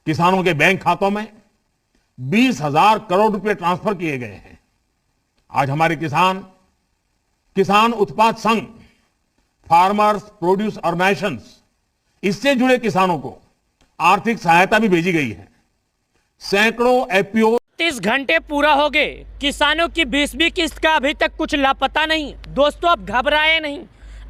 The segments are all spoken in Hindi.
किसानों के बैंक खातों में 20,000 करोड़ रुपए ट्रांसफर किए गए हैं। आज हमारे किसान उत्पाद संघ, फार्मर्स प्रोड्यूस ऑर्गेनाइजेशंस, इससे जुड़े किसानों को आर्थिक सहायता भी भेजी गई है। सैकड़ों एफपीओ 30 घंटे पूरा हो गए, किसानों की 20वीं किस्त का अभी तक कुछ लापता नहीं। दोस्तों, आप घबराए नहीं,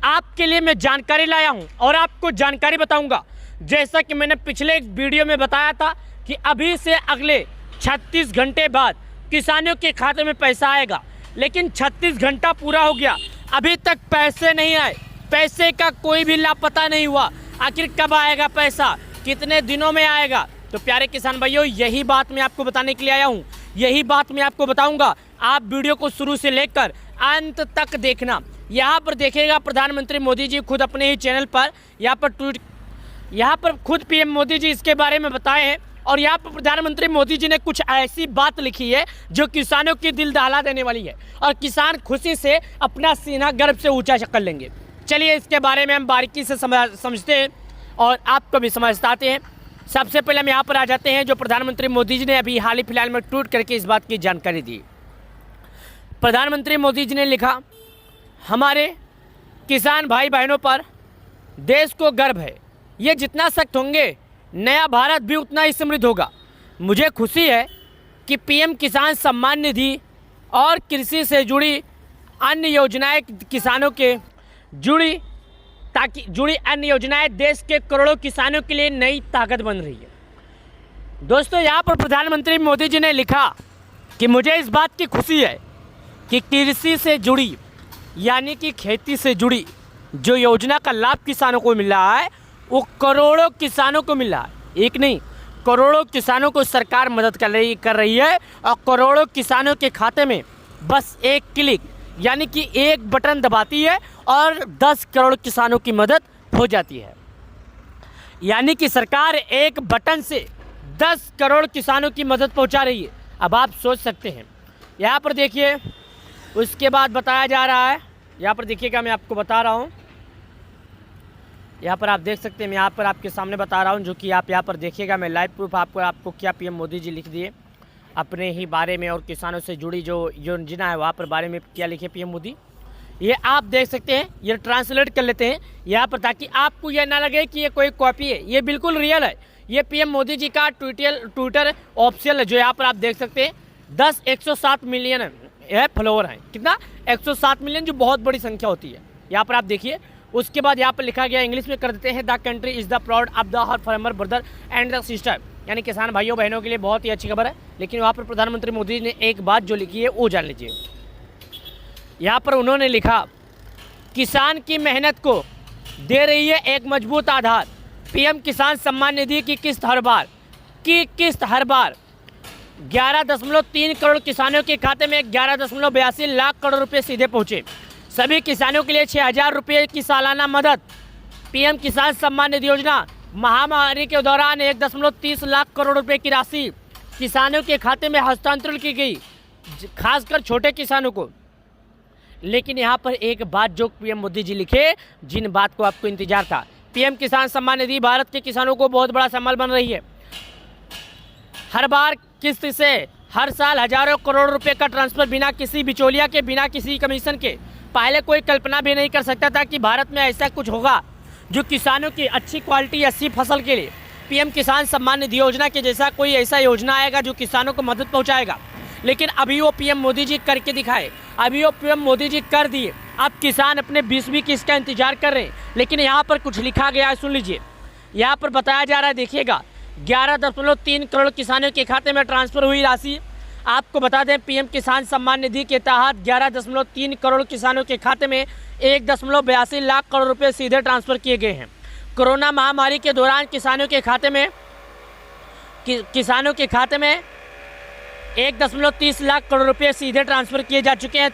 आपके लिए मैं जानकारी लाया हूं और आपको जानकारी बताऊंगा। जैसा कि मैंने पिछले एक वीडियो में बताया था कि अभी से अगले 36 घंटे बाद किसानों के खाते में पैसा आएगा, लेकिन 36 घंटा पूरा हो गया, अभी तक पैसे नहीं आए। पैसे का कोई भी लापता नहीं हुआ। आखिर कब आएगा पैसा, कितने दिनों में आएगा? तो प्यारे किसान भाइयों, यही बात मैं आपको बताने के लिए आया हूँ, यही बात मैं आपको बताऊंगा। आप वीडियो को शुरू से लेकर अंत तक देखना। यहाँ पर देखिएगा, प्रधानमंत्री मोदी जी खुद अपने ही चैनल पर यहाँ पर खुद पीएम मोदी जी इसके बारे में बताए हैं और यहाँ पर प्रधानमंत्री मोदी जी ने कुछ ऐसी बात लिखी है जो किसानों की दिल दहला देने वाली है और किसान खुशी से अपना सीना गर्व से ऊंचा कर लेंगे। चलिए इसके बारे में हम बारीकी से समझते हैं और आपको भी समझाते हैं। सबसे पहले हम यहाँ पर आ जाते हैं जो प्रधानमंत्री मोदी जी ने अभी हाल ही फिलहाल में ट्वीट करके इस बात की जानकारी दी। प्रधानमंत्री मोदी जी ने लिखा, हमारे किसान भाई बहनों पर देश को गर्व है। ये जितना सख्त होंगे, नया भारत भी उतना ही समृद्ध होगा। मुझे खुशी है कि पीएम किसान सम्मान निधि और कृषि से जुड़ी अन्य योजनाएं किसानों के जुड़ी अन्य योजनाएं देश के करोड़ों किसानों के लिए नई ताकत बन रही है। दोस्तों, यहाँ पर प्रधानमंत्री मोदी जी ने लिखा कि मुझे इस बात की खुशी है कि कृषि से जुड़ी यानी कि खेती से जुड़ी जो योजना का लाभ किसानों को मिल रहा है वो करोड़ों किसानों को मिल रहा है। एक नहीं, करोड़ों किसानों को सरकार मदद कर रही है और करोड़ों किसानों के खाते में बस एक क्लिक यानी कि एक बटन दबाती है और 10 करोड़ किसानों की मदद हो जाती है। यानी कि सरकार एक बटन से 10 करोड़ किसानों की मदद पहुंचा रही है। अब आप सोच सकते हैं, यहाँ पर देखिए, उसके बाद बताया जा रहा है, यहाँ पर देखिएगा, मैं आपको बता रहा हूँ, यहाँ पर आप देख सकते हैं, मैं यहाँ पर आपके सामने बता रहा हूँ, जो कि आप यहाँ पर देखिएगा, मैं लाइव प्रूफ आपको क्या पीएम मोदी जी लिख दिए अपने ही बारे में और किसानों से जुड़ी जो योजना है वहाँ पर बारे में क्या लिखे पीएम मोदी, ये आप देख सकते हैं। ये ट्रांसलेट कर लेते हैं यहाँ पर ताकि आपको यह ना लगे कि ये कोई कॉपी है, ये बिल्कुल रियल है। ये पीएम मोदी जी का ट्विटर ऑफिशियल है, जो यहाँ पर आप देख सकते हैं। 107 मिलियन फॉलोवर हैं। कितना? 107 मिलियन, जो बहुत बड़ी संख्या होती है। यहाँ पर आप देखिए, उसके बाद यहाँ पर लिखा गया, इंग्लिश में कर देते हैं, the country is the proud of the her farmer brother and the sister, यानी किसान भाइयों बहनों के लिए बहुत ही अच्छी खबर है। लेकिन वहाँ पर प्रधानमंत्री मोदी ने एक बात जो लिखी है वो जान लीजिए। यहाँ पर उन्होंने लिखा, किसान की मेहनत को दे रही है एक मजबूत आधार। पीएम किसान सम्मान निधि की किस्त हर बार 11.3 करोड़ किसानों के खाते में 11.82 लाख करोड़ रुपए सीधे पहुँचे। सभी किसानों के लिए 6,000 रुपये की सालाना मदद। पीएम किसान सम्मान निधि योजना, महामारी के दौरान 1.30 लाख करोड़ रुपए की राशि किसानों के खाते में हस्तांतरण की गई, खासकर छोटे किसानों को। लेकिन यहाँ पर एक बात जो पीएम मोदी जी लिखे, जिन बात को आपको इंतजार था, पीएम किसान सम्मान निधि भारत के किसानों को बहुत बड़ा संबल बन रही है। हर बार किस्त से हर साल हजारों करोड़ रुपए का ट्रांसफर बिना किसी बिचौलिया के, बिना किसी कमीशन के। पहले कोई कल्पना भी नहीं कर सकता था कि भारत में ऐसा कुछ होगा जो किसानों की अच्छी क्वालिटी, अच्छी फसल के लिए पीएम किसान सम्मान निधि योजना के जैसा कोई ऐसा योजना आएगा जो किसानों को मदद पहुंचाएगा। लेकिन अभी वो पीएम मोदी जी करके दिखाए, अभी वो पीएम मोदी जी कर दिए। अब किसान अपने 20वीं किस्त का इंतजार कर रहे हैं। लेकिन यहाँ पर कुछ लिखा गया है, सुन लीजिए। यहाँ पर बताया जा रहा है, देखिएगा, 11.3 करोड़ किसानों के खाते में ट्रांसफर हुई राशि। आपको बता दें, पीएम किसान सम्मान निधि के तहत 11.3 करोड़ किसानों के खाते में 1.82 लाख करोड़ रुपए सीधे ट्रांसफर किए गए हैं। कोरोना महामारी के दौरान किसानों के खाते में 1.30 लाख करोड़ रुपए सीधे ट्रांसफर किए जा चुके हैं।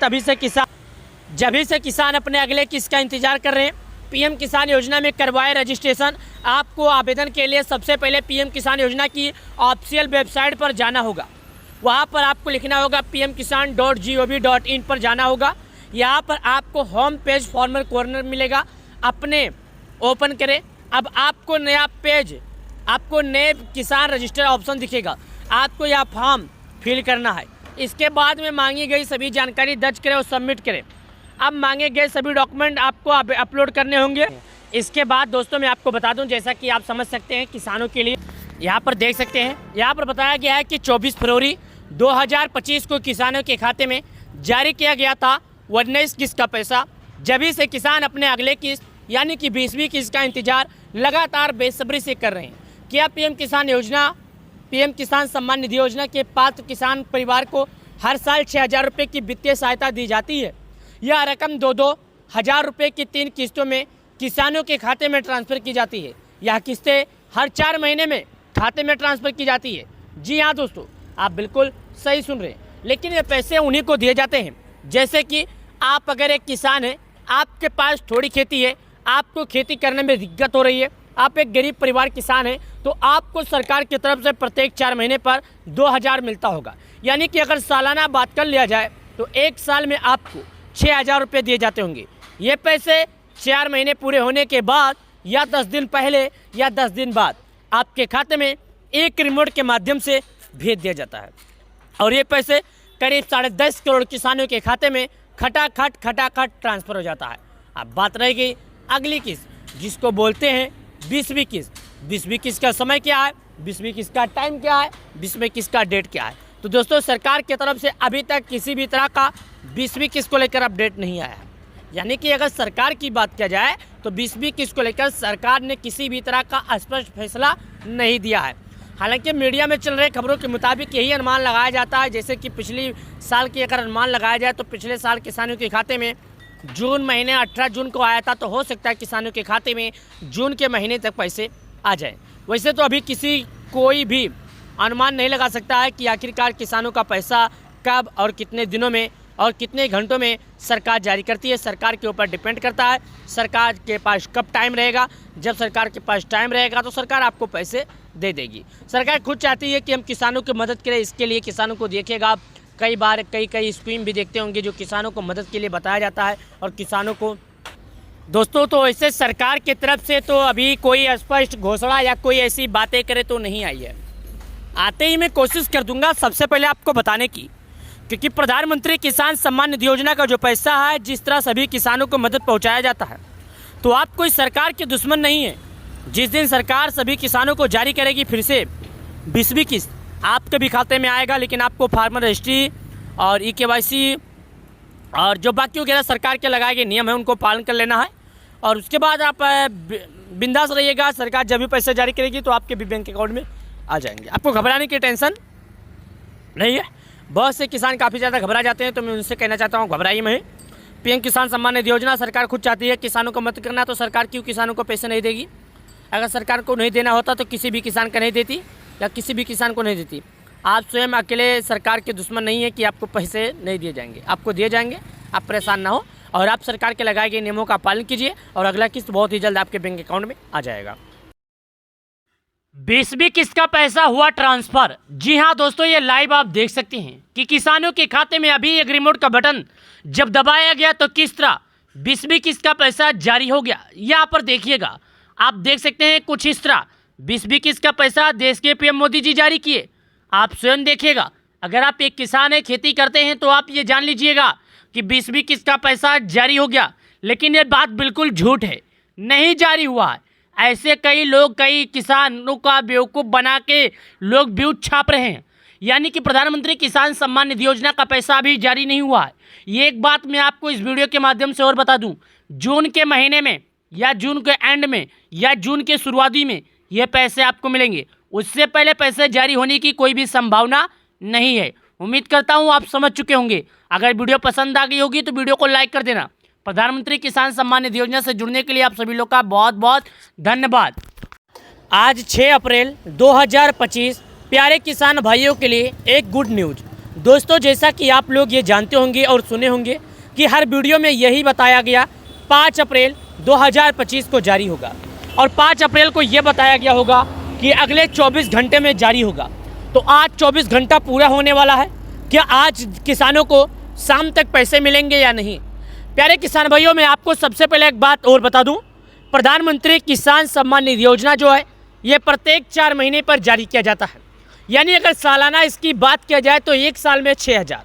जभी से किसान अपने अगले किस्त का इंतजार कर रहे हैं। पीएम किसान योजना में करवाए रजिस्ट्रेशन। आपको आवेदन के लिए सबसे पहले पीएम किसान योजना की ऑफिशियल वेबसाइट पर जाना होगा। वहाँ पर आपको लिखना होगा pmkisan.gov.in पर जाना होगा। यहाँ पर आपको होम पेज फॉर्मर कॉर्नर मिलेगा, अपने ओपन करें। अब आपको नया पेज आपको नए किसान रजिस्टर ऑप्शन दिखेगा, आपको यह फॉर्म फिल करना है। इसके बाद में मांगी गई सभी जानकारी दर्ज करें और सबमिट करें। अब मांगे गए सभी डॉक्यूमेंट आपको अपलोड करने होंगे। इसके बाद दोस्तों मैं आपको बता दूं, जैसा कि आप समझ सकते हैं किसानों के लिए यहाँ पर देख सकते हैं, यहाँ पर बताया गया है कि 24 फरवरी 2025 को किसानों के खाते में जारी किया गया था 19 किस्त का पैसा। जभी से किसान अपने अगले किस्त यानी कि 20वीं किस्त का इंतजार लगातार बेसब्री से कर रहे हैं। क्या पीएम किसान योजना, पीएम किसान सम्मान निधि योजना के पात्र किसान परिवार को हर साल 6,000 रुपये की वित्तीय सहायता दी जाती है। यह रकम 2-2 हज़ार रुपये की 3 किस्तों में किसानों के खाते में ट्रांसफ़र की जाती है। यह किस्तें हर 4 महीने में खाते में ट्रांसफ़र की जाती है। जी हाँ दोस्तों, आप बिल्कुल सही सुन रहे हैं। लेकिन ये पैसे उन्हीं को दिए जाते हैं, जैसे कि आप अगर एक किसान हैं, आपके पास थोड़ी खेती है, आपको खेती करने में दिक्कत हो रही है, आप एक गरीब परिवार किसान हैं, तो आपको सरकार की तरफ से प्रत्येक 4 महीने पर 2,000 मिलता होगा। यानी कि अगर सालाना बात कर लिया जाए तो 1 साल में आपको 6,000 रुपये दिए जाते होंगे। ये पैसे 4 महीने पूरे होने के बाद या 10 दिन पहले या 10 दिन बाद आपके खाते में एक रिमोट के माध्यम से भेज दिया जाता है और ये पैसे करीब 10.5 करोड़ किसानों के खाते में खटाखट ट्रांसफ़र हो जाता है। अब बात रह गई अगली किस्त, जिसको बोलते हैं 20वीं किस्त। 20वीं किस्त का समय क्या है, 20वीं किस्त का टाइम क्या है, 20वीं किस्त का डेट क्या है। तो दोस्तों सरकार की तरफ से अभी तक किसी भी तरह का 20वीं किस्त को लेकर अपडेट नहीं आया है। यानी कि अगर सरकार की बात किया जाए तो 20वीं किस्त को लेकर सरकार ने किसी भी तरह का स्पष्ट फैसला नहीं दिया है। हालांकि मीडिया में चल रहे खबरों के मुताबिक यही अनुमान लगाया जाता है, जैसे कि पिछली साल की अगर अनुमान लगाया जाए तो पिछले साल किसानों के खाते में जून महीने 18 जून को आया था, तो हो सकता है किसानों के खाते में जून के महीने तक पैसे आ जाए। वैसे तो अभी कोई भी अनुमान नहीं लगा सकता है कि आखिरकार किसानों का पैसा कब और कितने दिनों में और कितने घंटों में सरकार जारी करती है। सरकार के ऊपर डिपेंड करता है, सरकार के पास कब टाइम रहेगा। जब सरकार के पास टाइम रहेगा तो सरकार आपको पैसे दे देगी। सरकार खुद चाहती है कि हम किसानों की मदद करें, इसके लिए किसानों को देखिएगा आप कई बार कई स्कीम भी देखते होंगे जो किसानों को मदद के लिए बताया जाता है और किसानों को दोस्तों तो ऐसे सरकार की तरफ से तो अभी कोई स्पष्ट घोषणा या कोई ऐसी बातें करे तो नहीं आई है। आते ही मैं कोशिश कर दूंगा सबसे पहले आपको बताने की, क्योंकि प्रधानमंत्री किसान सम्मान निधि योजना का जो पैसा है, जिस तरह सभी किसानों को मदद पहुंचाया जाता है, तो आप कोई सरकार के दुश्मन नहीं है। जिस दिन सरकार सभी किसानों को जारी करेगी फिर से 20वीं किस्त, आपके भी खाते में आएगा, लेकिन आपको फार्मर रजिस्ट्री और EKYC और जो बाकी वगैरह सरकार के लगाए गए नियम है उनको पालन कर लेना है। और उसके बाद आप बिंदास रहिएगा, सरकार जब भी पैसे जारी करेगी तो आपके भी बैंक अकाउंट में आ जाएंगे। आपको घबराने की टेंशन नहीं है। बहुत से किसान काफ़ी ज़्यादा घबरा जाते हैं, तो मैं उनसे कहना चाहता हूँ घबराइए नहीं। पीएम किसान सम्मान निधि योजना सरकार खुद चाहती है किसानों को मदद करना, तो सरकार क्यों किसानों को पैसे नहीं देगी? अगर सरकार को नहीं देना होता तो किसी भी किसान को नहीं देती या किसी भी किसान को नहीं देती। आप स्वयं अकेले सरकार के दुश्मन नहीं है कि आपको पैसे नहीं दिए जाएंगे, आपको दिए जाएंगे, आप परेशान ना हो। और आप सरकार के लगाए गए नियमों का पालन कीजिए और अगला किस्त बहुत ही जल्द आपके बैंक अकाउंट में आ जाएगा। 20वीं किस्त का पैसा हुआ ट्रांसफर। जी हाँ दोस्तों, ये लाइव आप देख सकते हैं कि किसानों के खाते में अभी एक रिमोट का बटन जब दबाया गया तो किस तरह 20वीं किस्त का पैसा जारी हो गया। यहाँ पर देखिएगा, आप देख सकते हैं कुछ इस तरह 20वीं किस्त का पैसा देश के पीएम मोदी जी जारी किए। आप स्वयं देखिएगा, अगर आप एक किसान है, खेती करते हैं, तो आप ये जान लीजिएगा कि 20वीं किस्त का पैसा जारी हो गया। लेकिन ये बात बिल्कुल झूठ है, नहीं जारी हुआ है। ऐसे कई लोग, कई किसानों का बेवकूफ़ बना के लोग व्यूज छाप रहे हैं। यानी कि प्रधानमंत्री किसान सम्मान निधि योजना का पैसा अभी जारी नहीं हुआ है। ये एक बात मैं आपको इस वीडियो के माध्यम से और बता दूं, जून के महीने में या जून के एंड में या जून के शुरुआती में ये पैसे आपको मिलेंगे। उससे पहले पैसे जारी होने की कोई भी संभावना नहीं है। उम्मीद करता हूँ आप समझ चुके होंगे। अगर वीडियो पसंद आ गई होगी तो वीडियो को लाइक कर देना। प्रधानमंत्री किसान सम्मान निधि योजना से जुड़ने के लिए आप सभी लोग का बहुत बहुत धन्यवाद। आज 6 अप्रैल 2025 प्यारे किसान भाइयों के लिए एक गुड न्यूज़। दोस्तों, जैसा कि आप लोग ये जानते होंगे और सुने होंगे कि हर वीडियो में यही बताया गया 5 अप्रैल 2025 को जारी होगा और 5 अप्रैल को ये बताया गया होगा कि अगले 24 घंटे में जारी होगा। तो आज 24 घंटा पूरा होने वाला है। क्या आज किसानों को शाम तक पैसे मिलेंगे या नहीं? प्यारे किसान भाइयों, मैं आपको सबसे पहले एक बात और बता दूं, प्रधानमंत्री किसान सम्मान निधि योजना जो है ये प्रत्येक 4 महीने पर जारी किया जाता है। यानी अगर सालाना इसकी बात किया जाए तो एक साल में 6,000,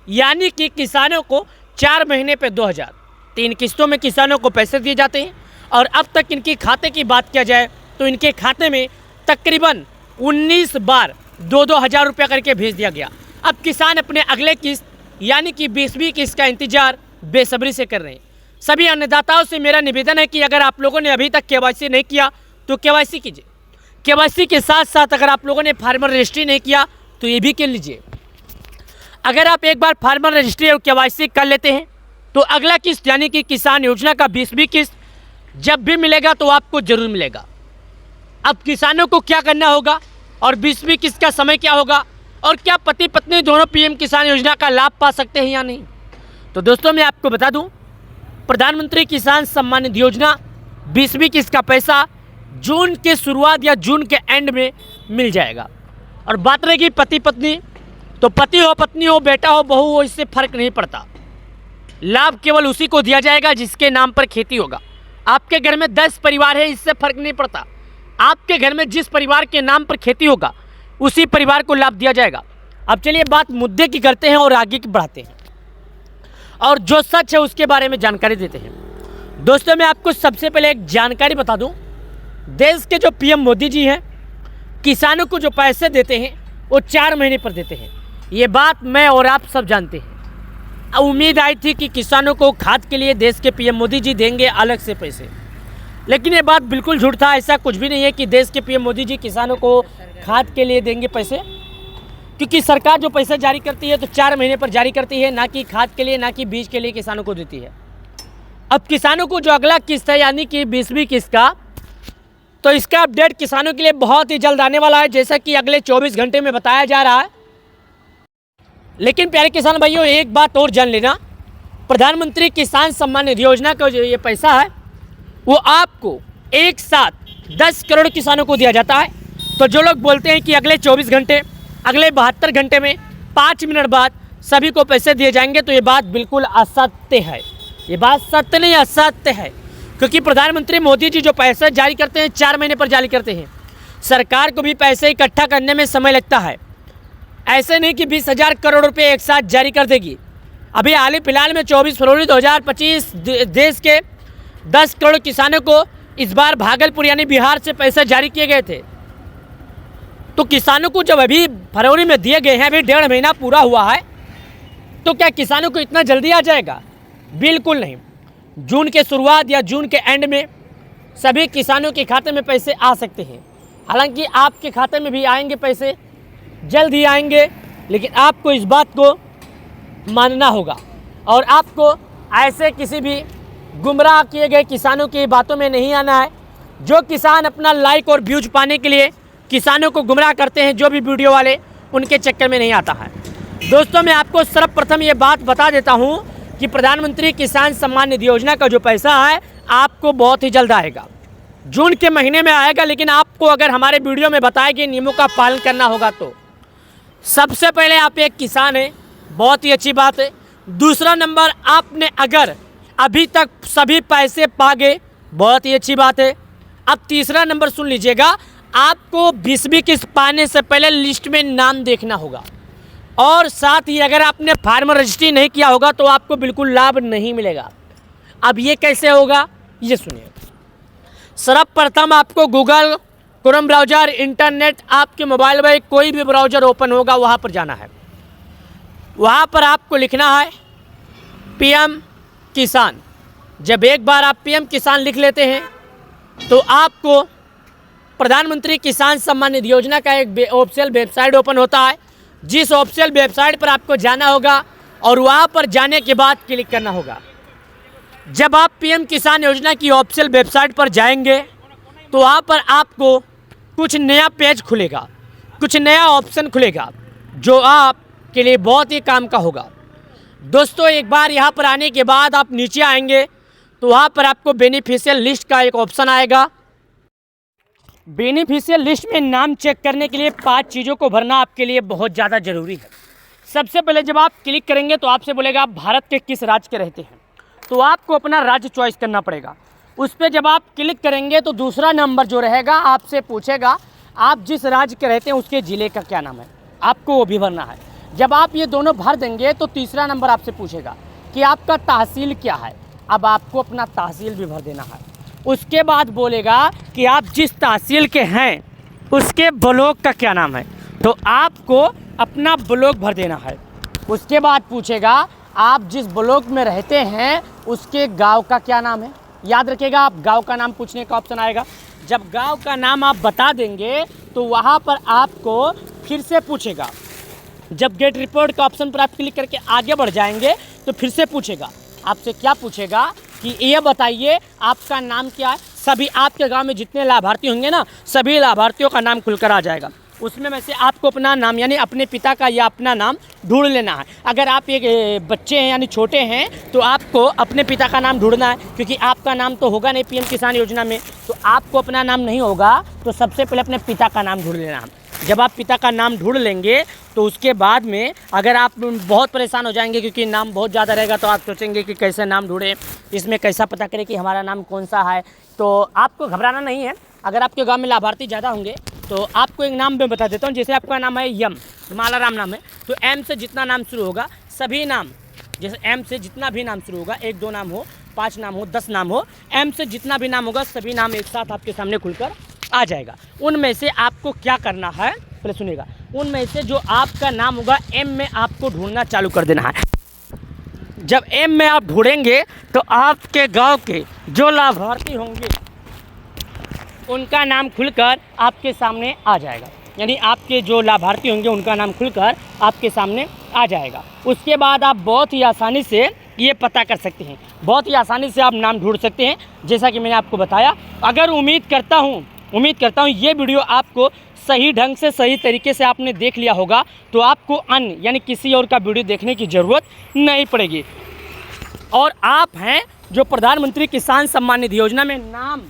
यानी कि किसानों को 4 महीने पे 2,000, 3 किस्तों में किसानों को पैसे दिए जाते हैं। और अब तक इनके खाते की बात किया जाए तो इनके खाते में तकरीबन 19 बार 2-2 हज़ार रुपया करके भेज दिया गया। अब किसान अपने अगले किस्त यानी कि 20वीं किस्त का इंतजार बेसब्री से कर रहे हैं। सभी अन्नदाताओं से मेरा निवेदन है कि अगर आप लोगों ने अभी तक केवाईसी नहीं किया तो केवाईसी कीजिए। केवाईसी के साथ साथ अगर आप लोगों ने फार्मर रजिस्ट्री नहीं किया तो ये भी कर लीजिए। अगर आप एक बार फार्मर रजिस्ट्री और केवाईसी कर लेते हैं तो अगला किस्त यानी कि किसान योजना का 20वीं किस्त जब भी मिलेगा तो आपको जरूर मिलेगा। अब किसानों को क्या करना होगा और 20वीं किस्त का समय क्या होगा और क्या पति पत्नी दोनों पीएम किसान योजना का लाभ पा सकते हैं या नहीं। तो दोस्तों मैं आपको बता दूं, प्रधानमंत्री किसान सम्मान निधि योजना 20वीं किस्त का पैसा जून के शुरुआत या जून के एंड में मिल जाएगा। और बात रहेगी पति पत्नी, तो पति हो पत्नी हो बेटा हो बहू हो इससे फर्क नहीं पड़ता। लाभ केवल उसी को दिया जाएगा जिसके नाम पर खेती होगा। आपके घर में 10 परिवार है, इससे फर्क नहीं पड़ता। आपके घर में जिस परिवार के नाम पर खेती होगा उसी परिवार को लाभ दिया जाएगा। अब चलिए बात मुद्दे की करते हैं और आगे की बढ़ाते हैं और जो सच है उसके बारे में जानकारी देते हैं। दोस्तों मैं आपको सबसे पहले एक जानकारी बता दूं, देश के जो पीएम मोदी जी हैं किसानों को जो पैसे देते हैं वो 4 महीने पर देते हैं। ये बात मैं और आप सब जानते हैं। उम्मीद आई थी कि किसानों को खाद के लिए देश के पीएम मोदी जी देंगे अलग से पैसे, लेकिन ये बात बिल्कुल झूठ था। ऐसा कुछ भी नहीं है कि देश के पीएम मोदी जी किसानों को खाद के लिए देंगे पैसे, क्योंकि सरकार जो पैसे जारी करती है तो 4 महीने पर जारी करती है, ना कि खाद के लिए ना कि बीज के लिए किसानों को देती है। अब किसानों को जो अगला किस्त है यानी कि 20वीं किस्त का, तो इसका अपडेट किसानों के लिए बहुत ही जल्द आने वाला है, जैसा कि अगले 24 घंटे में बताया जा रहा है। लेकिन प्यारे किसान भाइयों एक बात और जान लेना, प्रधानमंत्री किसान सम्मान निधि योजना का जो ये पैसा है वो आपको एक साथ 10 करोड़ किसानों को दिया जाता है। तो जो लोग बोलते हैं कि अगले 24 घंटे अगले 72 घंटे में 5 मिनट बाद सभी को पैसे दिए जाएंगे, तो ये बात बिल्कुल असत्य है। ये बात सत्य नहीं असत्य है, क्योंकि प्रधानमंत्री मोदी जी जो पैसे जारी करते हैं 4 महीने पर जारी करते हैं। सरकार को भी पैसे इकट्ठा करने में समय लगता है। ऐसे नहीं कि 20,000 करोड़ रुपए एक साथ जारी कर देगी। अभी हाल ही फिलहाल में 24 फरवरी 2025 देश के 10 करोड़ किसानों को इस बार भागलपुर यानी बिहार से पैसे जारी किए गए थे। तो किसानों को जब अभी फरवरी में दिए गए हैं, अभी 1.5 महीना पूरा हुआ है, तो क्या किसानों को इतना जल्दी आ जाएगा? बिल्कुल नहीं। जून के शुरुआत या जून के एंड में सभी किसानों के खाते में पैसे आ सकते हैं। हालांकि आपके खाते में भी आएंगे पैसे, जल्द ही आएंगे, लेकिन आपको इस बात को मानना होगा और आपको ऐसे किसी भी गुमराह किए गए किसानों की बातों में नहीं आना है। जो किसान अपना लाइक और व्यूज पाने के लिए किसानों को गुमराह करते हैं, जो भी वीडियो वाले, उनके चक्कर में नहीं आता है। दोस्तों मैं आपको सर्वप्रथम ये बात बता देता हूँ कि प्रधानमंत्री किसान सम्मान निधि योजना का जो पैसा है आपको बहुत ही जल्द आएगा, जून के महीने में आएगा। लेकिन आपको अगर हमारे वीडियो में बताए गए नियमों का पालन करना होगा तो सबसे पहले आप एक किसान हैं, बहुत ही अच्छी बात है। दूसरा नंबर, आपने अगर अभी तक सभी पैसे पा गए, बहुत ही अच्छी बात है। अब तीसरा नंबर सुन लीजिएगा, आपको 20वीं किस्त पाने से पहले लिस्ट में नाम देखना होगा और साथ ही अगर आपने फार्मर रजिस्ट्री नहीं किया होगा तो आपको बिल्कुल लाभ नहीं मिलेगा। अब ये कैसे होगा ये सुनिए। सर्वप्रथम आपको गूगल, क्रोम ब्राउज़र, इंटरनेट, आपके मोबाइल में कोई भी ब्राउज़र ओपन होगा वहाँ पर जाना है। वहाँ पर आपको लिखना है पीएम किसान। जब एक बार आप पीएम किसान लिख लेते हैं तो आपको प्रधानमंत्री किसान सम्मान निधि योजना का एक ऑफिशियल वेबसाइट ओपन होता है, जिस ऑफिशियल वेबसाइट पर आपको जाना होगा और वहाँ पर जाने के बाद क्लिक करना होगा। जब आप पीएम किसान योजना की ऑफिशियल वेबसाइट पर जाएंगे तो वहाँ पर आपको कुछ नया पेज खुलेगा, कुछ नया ऑप्शन खुलेगा जो आपके लिए बहुत ही काम का होगा। दोस्तों एक बार यहाँ पर आने के बाद आप नीचे आएंगे तो वहाँ पर आपको बेनिफिशियल लिस्ट का एक ऑप्शन आएगा। बेनिफिशियल लिस्ट में नाम चेक करने के लिए 5 चीज़ों को भरना आपके लिए बहुत ज़्यादा ज़रूरी है। सबसे पहले जब आप क्लिक करेंगे तो आपसे बोलेगा आप भारत के किस राज्य के रहते हैं, तो आपको अपना राज्य चॉइस करना पड़ेगा। उस पर जब आप क्लिक करेंगे तो दूसरा नंबर जो रहेगा आपसे पूछेगा आप जिस राज्य के रहते हैं उसके ज़िले का क्या नाम है, आपको वो भी भरना है। जब आप ये दोनों भर देंगे तो तीसरा नंबर आपसे पूछेगा कि आपका तहसील क्या है, अब आपको अपना तहसील भी भर देना है। उसके बाद बोलेगा कि आप जिस तहसील के हैं उसके ब्लॉक का क्या नाम है, तो आपको अपना ब्लॉक भर देना है। उसके बाद पूछेगा आप जिस ब्लॉक में रहते हैं उसके गांव का क्या नाम है। याद रखिएगा, आप गांव का नाम पूछने का ऑप्शन आएगा। जब गांव का नाम आप बता देंगे तो वहां पर आपको फिर से पूछेगा। जब गेट रिपोर्ट का ऑप्शन पर आप क्लिक करके आगे बढ़ जाएंगे तो फिर से पूछेगा, आपसे क्या पूछेगा कि ये बताइए आपका नाम क्या है। सभी आपके गांव में जितने लाभार्थी होंगे ना, सभी लाभार्थियों का नाम खुलकर आ जाएगा। उसमें में से आपको अपना नाम यानी अपने पिता का या अपना नाम ढूंढ लेना है। अगर आप एक बच्चे हैं यानी छोटे हैं तो आपको अपने पिता का नाम ढूंढना है, क्योंकि आपका नाम तो होगा नहीं पीएम किसान योजना में, तो आपको अपना नाम नहीं होगा तो सबसे पहले अपने पिता का नाम ढूंढ लेना है। जब आप पिता का नाम ढूंढ लेंगे तो उसके बाद में अगर आप बहुत परेशान हो जाएंगे क्योंकि नाम बहुत ज़्यादा रहेगा तो आप सोचेंगे कि कैसे नाम ढूंढें, इसमें कैसा पता करें कि हमारा नाम कौन सा है, तो आपको घबराना नहीं है। अगर आपके गांव में लाभार्थी ज़्यादा होंगे तो आपको एक नाम मैं बता देता हूँ। जैसे आपका नाम है यम, मालाराम नाम है, तो एम से जितना नाम शुरू होगा सभी नाम, जैसे एम से जितना भी नाम शुरू होगा, 1 2 नाम हो, 5 नाम हो, 10 नाम हो, एम से जितना भी नाम होगा सभी नाम एक साथ आपके सामने खुलकर आ जाएगा। उनमें से आपको क्या करना है पहले सुनिएगा, उनमें से जो आपका नाम होगा एम में आपको ढूंढना चालू कर देना है। जब एम में आप ढूंढेंगे तो आपके गांव के जो लाभार्थी होंगे उनका नाम खुलकर आपके सामने आ जाएगा, यानी आपके जो लाभार्थी होंगे उनका नाम खुलकर आपके सामने आ जाएगा। उसके बाद आप बहुत ही आसानी से ये पता कर सकते हैं, बहुत ही आसानी से आप नाम ढूंढ सकते हैं, जैसा कि मैंने आपको बताया। अगर उम्मीद करता हूँ ये वीडियो आपको सही ढंग से सही तरीके से आपने देख लिया होगा, तो आपको अन्य यानी किसी और का वीडियो देखने की ज़रूरत नहीं पड़ेगी। और आप हैं जो प्रधानमंत्री किसान सम्मान निधि योजना में नाम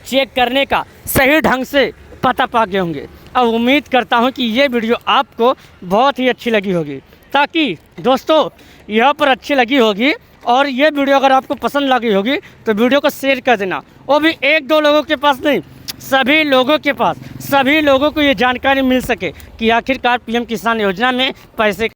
चेक करने का सही ढंग से पता पा गए होंगे। अब उम्मीद करता हूं कि ये वीडियो आपको बहुत ही अच्छी लगी होगी, ताकि दोस्तों यहाँ पर अच्छी लगी होगी और ये वीडियो अगर आपको पसंद लगी होगी तो वीडियो को शेयर कर देना, वो भी 1 2 लोगों के पास नहीं, सभी लोगों के पास, सभी लोगों को ये जानकारी मिल सके कि आखिरकार पीएम किसान योजना में पैसे